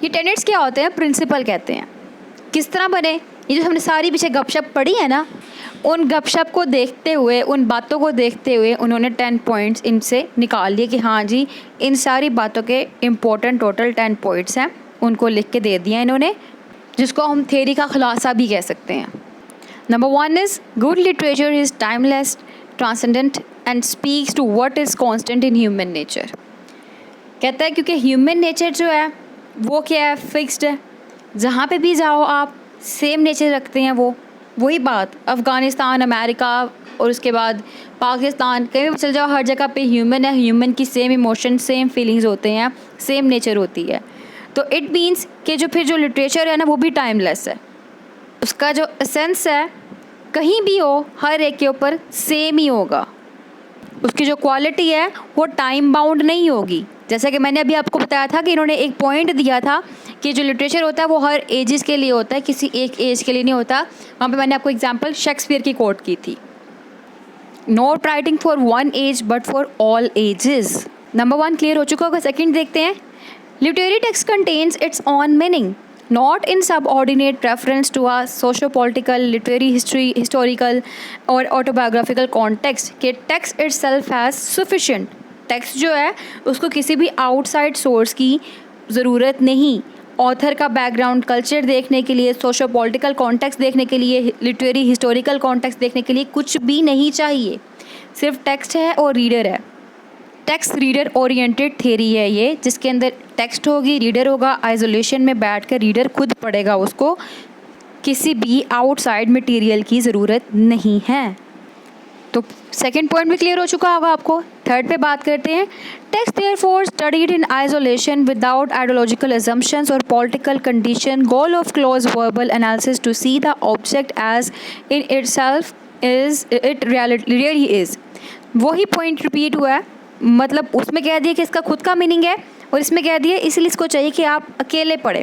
ये टेनेट्स क्या होते हैं, प्रिंसिपल कहते हैं। किस तरह बने, ये जो हमने सारी पीछे गपशप पढ़ी है ना, उन गपशप को देखते हुए, उन बातों को देखते हुए उन्होंने 10 पॉइंट्स इनसे निकाल लिए कि हाँ जी इन सारी बातों के इम्पोर्टेंट टोटल 10 पॉइंट्स हैं, उनको लिख के दे दिया इन्होंने, जिसको हम थ्योरी का खुलासा भी कह सकते हैं। Number 1 is good literature is timeless, transcendent and speaks to what is constant in human nature. कहता है क्योंकि ह्यूमन नेचर जो है वो क्या है, फिक्स्ड है। जहाँ पे भी जाओ आप सेम नेचर रखते हैं वो, वही बात अफ़गानिस्तान, अमेरिका और उसके बाद पाकिस्तान, कहीं भी चल जाओ हर जगह पे ह्यूमन है, ह्यूमन की सेम इमोशन, सेम फीलिंग्स होते हैं, सेम नेचर होती है। तो इट मीन्स कि जो फिर जो लिटरेचर है ना वो भी टाइमलेस है, उसका जो एसेंस है कहीं भी हो हर एक के ऊपर सेम ही होगा, उसकी जो क्वालिटी है वो टाइम बाउंड नहीं होगी। जैसा कि मैंने अभी आपको बताया था कि इन्होंने एक पॉइंट दिया था कि जो लिटरेचर होता है वो हर एजेस के लिए होता है, किसी एक एज के लिए नहीं होता। वहाँ पे मैंने आपको एग्जांपल शेक्सपियर की कोट की थी, not writing for one age but for all ages. Number 1 clear हो चुका होगा। सेकंड देखते हैं, literary text contains its own meaning not in subordinate reference to a socio-political, literary history, historical or autobiographical context कि text itself has sufficient। text जो है उसको किसी भी outside source की ज़रूरत नहीं। ऑथर का बैकग्राउंड कल्चर देखने के लिए, सोशो पॉलिटिकल कॉन्टेक्स्ट देखने के लिए, लिटरेरी हिस्टोरिकल कॉन्टेक्स्ट देखने के लिए कुछ भी नहीं चाहिए, सिर्फ टेक्स्ट है और रीडर है। टेक्स्ट रीडर ओरिएंटेड थ्योरी है ये, जिसके अंदर टेक्स्ट होगी, रीडर होगा, आइसोलेशन में बैठकर रीडर खुद पढ़ेगा, उसको किसी भी आउटसाइड मटेरियल की ज़रूरत नहीं है। तो सेकंड पॉइंट भी क्लियर हो चुका होगा आपको। थर्ड पे बात करते हैं, text therefore studied in isolation without ideological assumptions और political condition, goal of close verbal analysis to see the object as in itself is it really is. वही पॉइंट रिपीट हुआ है, मतलब उसमें कह दिया कि इसका खुद का मीनिंग है और इसमें कह दिया इसलिए इसको चाहिए कि आप अकेले पढ़ें,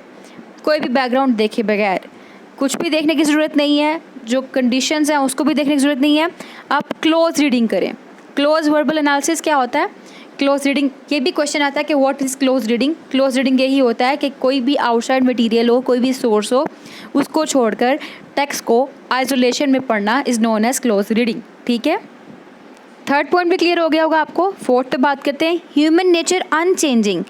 कोई भी बैकग्राउंड देखे बगैर, कुछ भी देखने की ज़रूरत नहीं है, जो कंडीशंस हैं उसको भी देखने की ज़रूरत नहीं है, आप क्लोज रीडिंग करें। क्लोज वर्बल एनालिसिस क्या होता है? क्लोज रीडिंग, ये भी क्वेश्चन आता है कि what is close reading. Close reading यही होता है कि कोई भी आउटसाइड मटेरियल हो, कोई भी सोर्स हो, उसको छोड़कर टेक्स्ट को आइसोलेशन में पढ़ना is known as close reading. ठीक है, थर्ड पॉइंट भी क्लियर हो गया होगा आपको। फोर्थ पे बात करते हैं, human nature unchanging,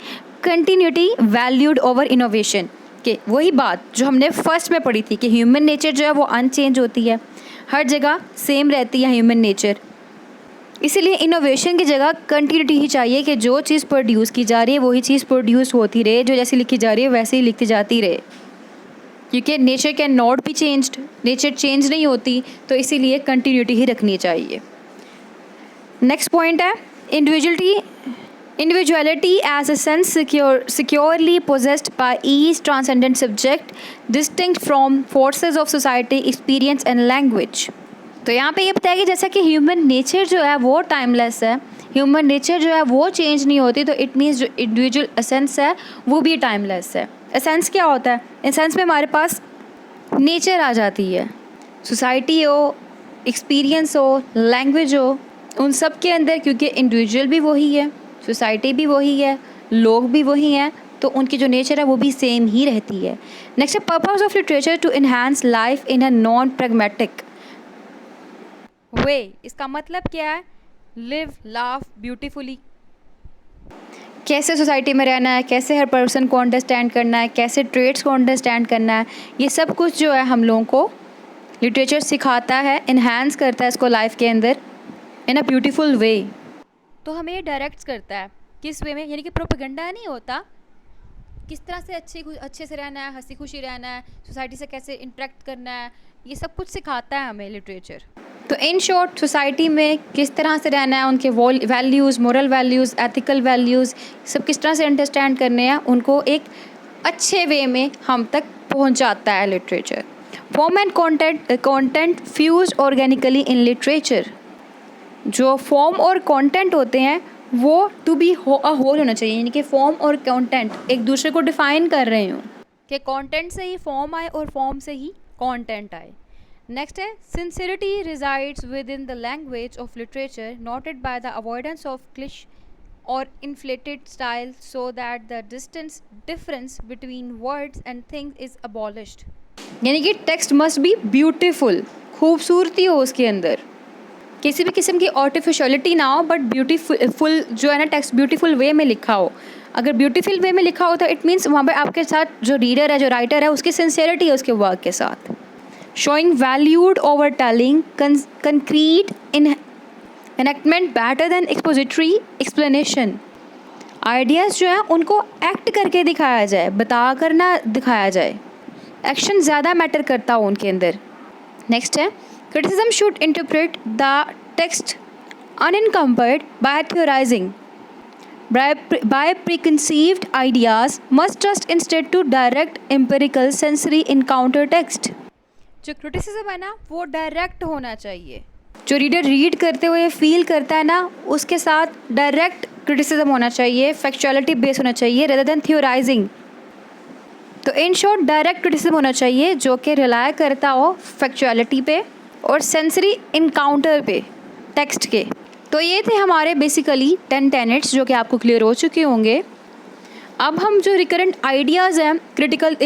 continuity valued over innovation. के वही बात जो हमने फर्स्ट में पढ़ी थी कि ह्यूमन नेचर जो है वो अनचेंज होती है, हर जगह सेम रहती है ह्यूमन नेचर, इसीलिए इनोवेशन की जगह कंटिन्यूटी ही चाहिए कि जो चीज़ प्रोड्यूस की जा रही है वही चीज़ प्रोड्यूस होती रहे, जो जैसी लिखी जा रही है वैसे ही लिखती जाती रहे, क्योंकि nature can not be changed, nature change नहीं होती, तो इसीलिए कंटिन्यूटी ही रखनी चाहिए। नेक्स्ट पॉइंट है, individuality as a sense securely possessed by each transcendent subject distinct from forces of society, experience and language। तो यहाँ पे ये बताया कि जैसा कि ह्यूमन नेचर जो है वो टाइमलेस है, ह्यूमन नेचर जो है वो चेंज नहीं होती, तो इट मीन्स जो इंडिविजुअल एसेंस है वो भी टाइमलेस है। एसेंस क्या होता है? एसेंस में हमारे पास नेचर आ जाती है, सोसाइटी हो, एक्सपीरियंस हो, लैंग्वेज हो, उन सब के अंदर, क्योंकि इंडिविजुअल भी वही है, सोसाइटी भी वही है, लोग भी वही हैं, तो उनकी जो नेचर है वो भी सेम ही रहती है। नेक्स्ट है, purpose of literature to enhance life in a non pragmatic way. इसका मतलब क्या है? लिव लाफ ब्यूटीफुली, कैसे सोसाइटी में रहना है, कैसे हर पर्सन को अंडरस्टैंड करना है, कैसे ट्रेड्स को अंडरस्टैंड करना है, ये सब कुछ जो है हम लोगों को लिटरेचर सिखाता है, इन्हांस करता है इसको लाइफ के अंदर इन अ ब्यूटीफुल वे। तो हमें ये डायरेक्ट करता है किस वे में, यानी कि प्रोपेगेंडा नहीं होता, किस तरह से अच्छे से रहना है, हंसी खुशी रहना है, सोसाइटी से कैसे इंटरेक्ट करना है, ये सब कुछ सिखाता है हमें लिटरेचर। तो इन शॉर्ट सोसाइटी में किस तरह से रहना है, उनके values, moral values, ethical values, सब किस तरह से अंडरस्टैंड करने हैं, उनको एक अच्छे वे में हम तक पहुंचाता है literature. Form and content fused organically in literature. जो फॉर्म और कंटेंट होते हैं वो टू बी अ होल होना चाहिए, यानी कि फॉर्म और कंटेंट एक दूसरे को डिफाइन कर रहे हो कि कंटेंट से ही फॉर्म आए और फॉर्म से ही कंटेंट आए। नेक्स्ट है, sincerity resides with in the language of literature noted by the avoidance of or inflated style so that the distance difference between words and things is abolished. यानी कि text must be beautiful, खूबसूरती हो उसके अंदर, किसी भी किस्म की आर्टिफिशियलिटी ना हो, बट ब्यूटीफुल जो है ना टेक्स्ट ब्यूटीफुल वे में लिखा हो. अगर ब्यूटीफुल वे में लिखा हो तो इट मीन्स वहाँ पे आपके साथ जो रीडर है, जो राइटर है, उसकी सिंसियरिटी है उसके वर्क के साथ. Showing valued over telling, concrete इन enactment better than expository explanation. Ideas जो हैं उनको एक्ट करके दिखाया जाए, बता कर ना दिखाया जाए. एक्शन ज़्यादा मैटर करता हो उनके अंदर. नेक्स्ट है, criticism should interpret the text unencumbered by theorizing, by preconceived ideas, must trust instead to direct empirical sensory encounter text. जो क्रिटिसिज्म है ना वो डायरेक्ट होना चाहिए. जो रीडर रीड करते हुए फील करता है ना उसके साथ डायरेक्ट क्रिटिसिज्म होना चाहिए, फैक्चुअलिटी बेस होना चाहिए रेदर देन थियोराइजिंग. तो इन शॉर्ट डायरेक्ट क्रिटिसिज्म होना चाहिए जो कि रिलाय करता हो फैक्चुअलिटी पे और सेंसरी इनकाउंटर पे टेक्स्ट के. तो ये थे हमारे बेसिकली 10 टेनेट्स जो कि आपको क्लियर हो चुके होंगे. अब हम जो रिकरेंट आइडियाज़ हैं क्रिटिकल